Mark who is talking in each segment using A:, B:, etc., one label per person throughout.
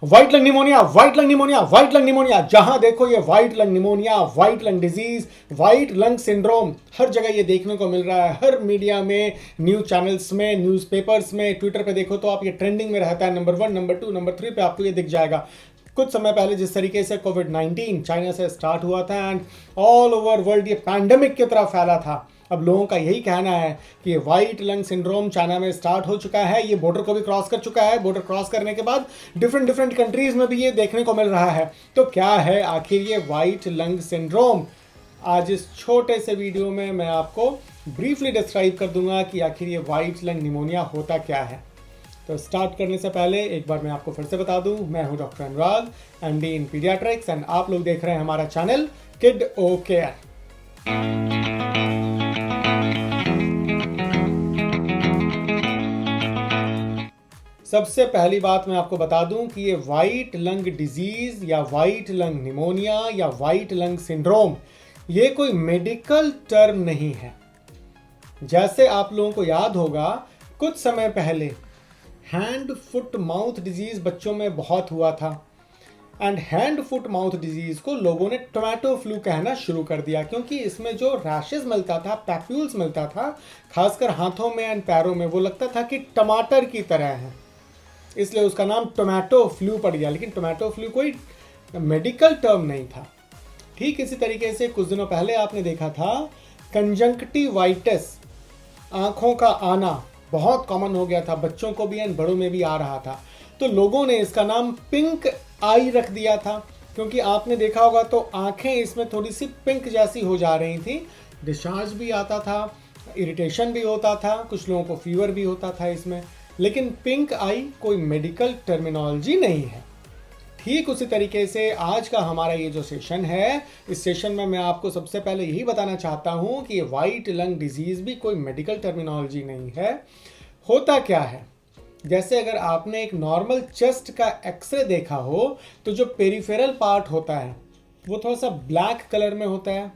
A: White lung pneumonia, white lung pneumonia, white lung pneumonia, जहां देखो ये white lung pneumonia, white lung disease, white lung syndrome, हर जगह ये देखने को मिल रहा है। हर मीडिया में, न्यूज चैनल्स में, न्यूज़पेपर्स में, ट्विटर पे देखो तो आप ये ट्रेंडिंग में रहता है। नंबर 1, नंबर 2, नंबर 3 पे आपको ये दिख जाएगा। कुछ समय पहले जिस तरीके से कोविड-19 चाइना से स्टार्ट हुआ था एंड ऑल ओवर वर्ल्ड ये पैंडेमिक की तरह फैला था, अब लोगों का यही कहना है कि व्हाइट लंग सिंड्रोम चाइना में स्टार्ट हो चुका है, ये बॉर्डर को भी क्रॉस कर चुका है। बॉर्डर क्रॉस करने के बाद डिफरेंट डिफरेंट कंट्रीज में भी ये देखने को मिल रहा है। तो क्या है आखिर ये व्हाइट लंग सिंड्रोम? आज इस छोटे से वीडियो में मैं आपको ब्रीफली डिस्क्राइब कर दूंगा कि आखिर ये व्हाइट लंग निमोनिया होता क्या है। तो स्टार्ट करने से पहले एक बार मैं आपको फिर से बता दूं, मैं हूं doctor Anurag, MD in paediatrics, and आप लोग देख रहे हैं हमारा चैनल किड ओ केयर। सबसे पहली बात मैं आपको बता दूं कि ये वाइट लंग डिजीज या वाइट लंग निमोनिया या वाइट लंग सिंड्रोम ये कोई मेडिकल टर्म नहीं है। जैसे आप लोगों को याद होगा, कुछ समय पहले हैंड फुट माउथ डिजीज बच्चों में बहुत हुआ था and hand foot mouth disease को लोगों ने टोमेटो फ्लू कहना शुरू कर दिया, क्योंकि इसमें जो रैशेस मिलता था, पैप्यूल्स मिलता था, खासकर हाथों में एंड पैरों में, वो लगता था कि टमाटर की तरह है, इसलिए उसका नाम टोमेटो फ्लू पड़ गया। लेकिन टोमेटो फ्लू कोई मेडिकल टर्म नहीं था। ठीक इसी तरीके से कुछ दिनों पहले आपने देखा था कंजंक्टिवाइटिस, आंखों का आना बहुत कॉमन हो गया था, बच्चों को भी एंड बड़ों में भी आ रहा था। तो लोगों ने इसका नाम पिंक आई रख दिया था, क्योंकि आपने देखा होगा तो आंखें इसमें थोड़ी सी पिंक जैसी हो जा रही थी, डिस्चार्ज भी आता था, इरिटेशन भी होता था, कुछ लोगों को फीवर भी होता था इसमें। लेकिन पिंक आई कोई मेडिकल टर्मिनोलॉजी नहीं है। ठीक उसी तरीके से आज का हमारा ये जो सेशन है, इस सेशन में मैं आपको सबसे पहले यही बताना चाहता हूं कि ये वाइट लंग डिजीज भी कोई मेडिकल टर्मिनोलॉजी नहीं है। होता क्या है, जैसे अगर आपने एक नॉर्मल चेस्ट का एक्सरे देखा हो तो जो पेरिफेरल पार्ट होता है वो थोड़ा सा ब्लैक कलर में होता है,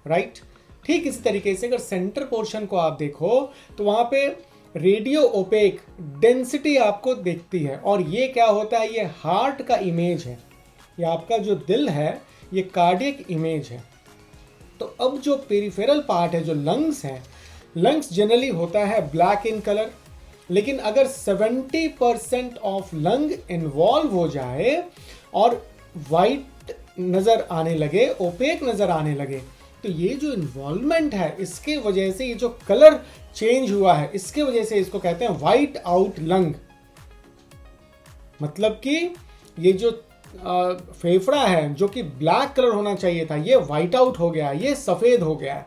A: राइट? ठीक इसी तरीके से अगर सेंटर पोर्शन को आप देखो तो वहां पे रेडियो ओपेक डेंसिटी आपको दिखती है, और ये क्या होता है, ये हार्ट का इमेज है, ये आपका जो दिल है, ये कार्डियक इमेज है। तो अब जो पेरिफेरल पार्ट है, जो लंग्स हैं, लंग्स जनरली होता है ब्लैक इन कलर, लेकिन अगर 70% ऑफ लंग इन्वॉल्व हो जाए और वाइट नजर आने लगे, ओपेक नजर आने लगे, तो ये जो इन्वॉल्वमेंट है, इसके वजह से ये जो कलर चेंज हुआ है, इसके वजह से इसको कहते हैं वाइट आउट लंग। मतलब कि ये जो फेफड़ा है जो कि ब्लैक कलर होना चाहिए था, ये वाइट आउट हो गया, ये सफेद हो गया है।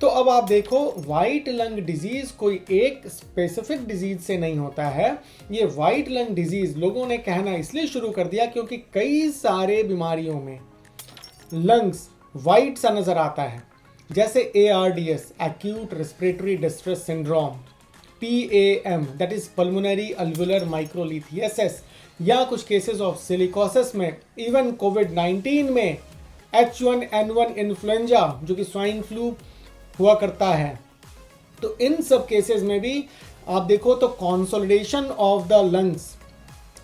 A: तो अब आप देखो, वाइट लंग डिजीज कोई एक स्पेसिफिक डिजीज से नहीं होता है। ये वाइट लंग डिजीज लोगों ने कहना इसलिए शुरू कर दिया क्योंकि कई सारे बीमारियों में लंग्स वाइट सा नजर आता है, जैसे ARDS, acute respiratory distress syndrome, PAM that is pulmonary alveolar microlithiasis, या कुछ केसेस ऑफ सिलिकोसिस में, इवन कोविड-19 में H1N1 इन्फ्लुएंजा जो कि स्वाइन फ्लू हुआ करता है। तो इन सब केसेस में भी आप देखो तो consolidation of the lungs,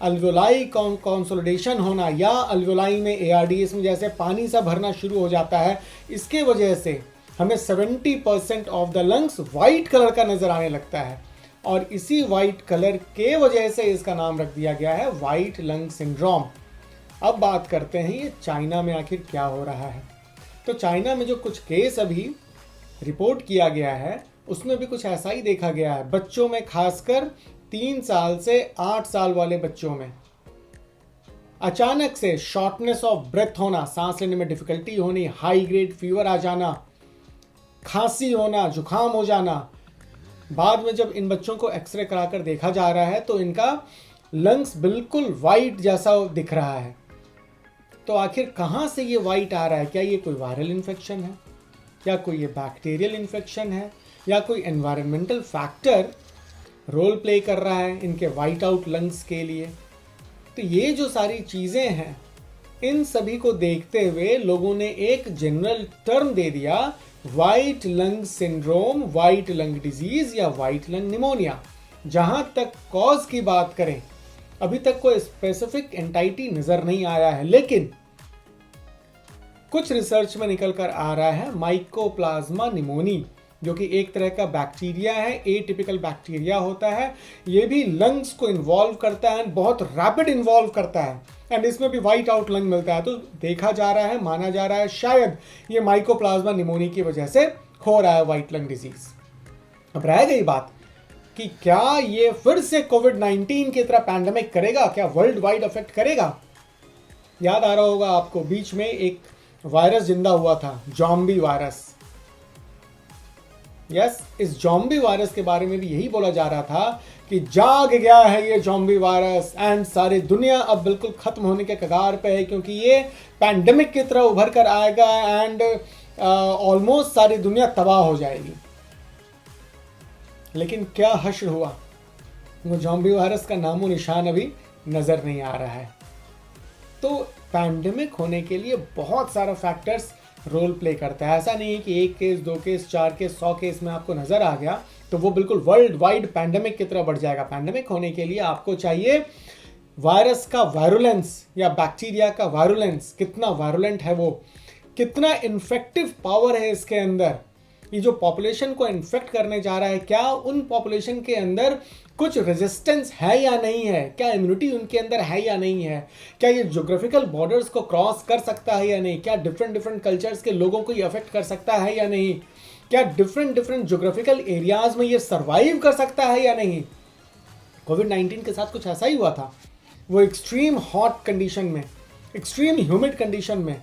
A: alveoli consolidation होना, या अल्वोलाई में ARDS में जैसे पानी सा भरना शुरू हो जाता है, इसके वजह से हमें 70% of the lungs white colour का नजर आने लगता है, और इसी वाइट कलर के वजह से इसका नाम रख दिया गया है वाइट लंग सिंड्रोम। अब बात करते हैं ये चाइना में आखिर क्या हो रहा है। तो चाइना में जो कुछ केस अभी रिपोर्ट किया गया है, उसमें भी कुछ ऐसा ही देखा गया है। बच्चों में, खासकर 3 साल से 8 साल वाले बच्चों में अचानक से शॉर्टनेस ऑफ ब्रेथ होना, सांस लेने में डिफिकल्टी होनी, हाई ग्रेड फीवर आ जाना, खांसी होना, जुकाम हो जाना। बाद में जब इन बच्चों को एक्सरे कराकर देखा जा रहा है तो इनका लंग्स बिल्कुल वाइट जैसा दिख रहा है। तो आखिर कहाँ से ये वाइट आ रहा है? क्या ये कोई वायरल इन्फेक्शन है, या कोई ये बैक्टीरियल इन्फेक्शन है, या कोई एनवायरमेंटल फैक्टर रोल प्ले कर रहा है इनके वाइट आउट लंग्स के लिए? तो ये जो सारी चीज़ें हैं, इन सभी को देखते हुए लोगों ने एक जनरल टर्म दे दिया, white lung syndrome, white lung disease या वाइट लंग निमोनिया। जहां तक कॉज की बात करें, अभी तक कोई स्पेसिफिक एंटाइटी नजर नहीं आया है, लेकिन कुछ रिसर्च में निकल कर आ रहा है माइकोप्लाज्मा निमोनी, जो कि एक तरह का बैक्टीरिया है, एटिपिकल बैक्टीरिया होता है। ये भी लंग्स को इन्वॉल्व करता है, बहुत रैपिड इन्वॉल्व करता है, एंड इसमें भी वाइट आउट लंग मिलता है। तो देखा जा रहा है, माना जा रहा है शायद ये माइकोप्लाज्मा निमोनी की वजह से हो रहा है वाइट लंग डिजीज। अब रह गई बात कि क्या ये फिर से कोविड-19 की तरह पैंडेमिक करेगा, क्या वर्ल्ड वाइड अफेक्ट करेगा। याद आ रहा होगा आपको, बीच में एक वायरस जिंदा हुआ था, जॉम्बी वायरस। यस, इस जॉम्बी वायरस के बारे में भी यही बोला जा रहा था कि जाग गया है ये जॉम्बी वायरस एंड सारी दुनिया अब बिल्कुल खत्म होने के कगार पे है, क्योंकि ये पैंडेमिक की तरह उभर कर आएगा एंड ऑलमोस्ट सारी दुनिया तबाह हो जाएगी। लेकिन क्या हश्र हुआ, वो जॉम्बी वायरस का नामो निशान अभी नजर नहीं आ रहा है। तो पैंडेमिक होने के लिए बहुत सारा फैक्टर्स रोल प्ले करता है। ऐसा नहीं है कि 1 केस, 2 केस, 4 केस, 100 केस में आपको नजर आ गया तो वो बिल्कुल वर्ल्ड वाइड पैंडेमिक की तरह बढ़ जाएगा। पैंडेमिक होने के लिए आपको चाहिए वायरस का वायरुलेंस या बैक्टीरिया का वायरुलेंस, कितना वायरुलेंट है वो, कितना इन्फेक्टिव पावर है इसके अंदर। ये जो पॉपुलेशन को इन्फेक्ट करने जा रहा है, क्या उन पॉपुलेशन के अंदर कुछ रेजिस्टेंस है या नहीं है, क्या इम्यूनिटी उनके अंदर है या नहीं है, क्या ये ज्योग्राफिकल बॉर्डर्स को क्रॉस कर सकता है या नहीं, क्या डिफरेंट कल्चर्स के लोगों को ये अफेक्ट कर सकता है या नहीं, क्या डिफरेंट ज्योग्राफिकल एरियाज में ये सर्वाइव कर सकता है या नहीं। कोविड-19 के साथ कुछ ऐसा ही हुआ था। वो एक्सट्रीम हॉट कंडीशन में, एक्सट्रीम ह्यूमिड कंडीशन में,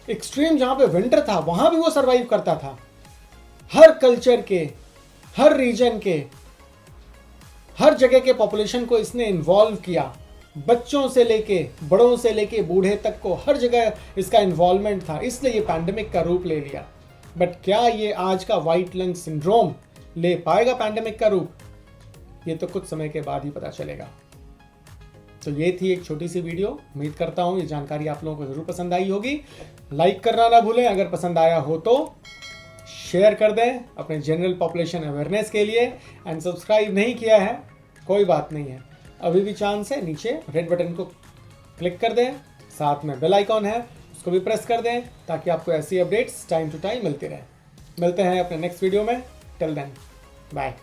A: एक्सट्रीम जहाँ पे विंटर था वहाँ भी वो सर्वाइव करता था। हर कल्चर के, हर रीजन के, हर जगह के पॉपुलेशन को इसने इन्वॉल्व किया, बच्चों से लेके बड़ों से लेके बूढ़े तक को हर जगह इसका इन्वॉल्वमेंट था, इसलिए ये पैंडेमिक का रूप ले लिया। बट क्या ये आज का वाइट लंग सिंड्रोम ले पाएगा पैंडेमिक का रूप, ये तो कुछ समय के बाद ही पता चलेगा। तो ये थी एक छोटी सी वीडियो, उम्मीद करता हूँ ये जानकारी आप लोगों को जरूर पसंद आई होगी। लाइक करना ना भूलें, अगर पसंद आया हो तो शेयर कर दें अपने जनरल पॉपुलेशन अवेयरनेस के लिए, एंड सब्सक्राइब नहीं किया है कोई बात नहीं है, अभी भी चांस है, नीचे रेड बटन को क्लिक कर दें, साथ में बेल आइकॉन है उसको भी प्रेस कर दें ताकि आपको ऐसी अपडेट्स टाइम टू टाइम मिलती रहे। मिलते हैं अपने नेक्स्ट वीडियो में, टिल देन बाय।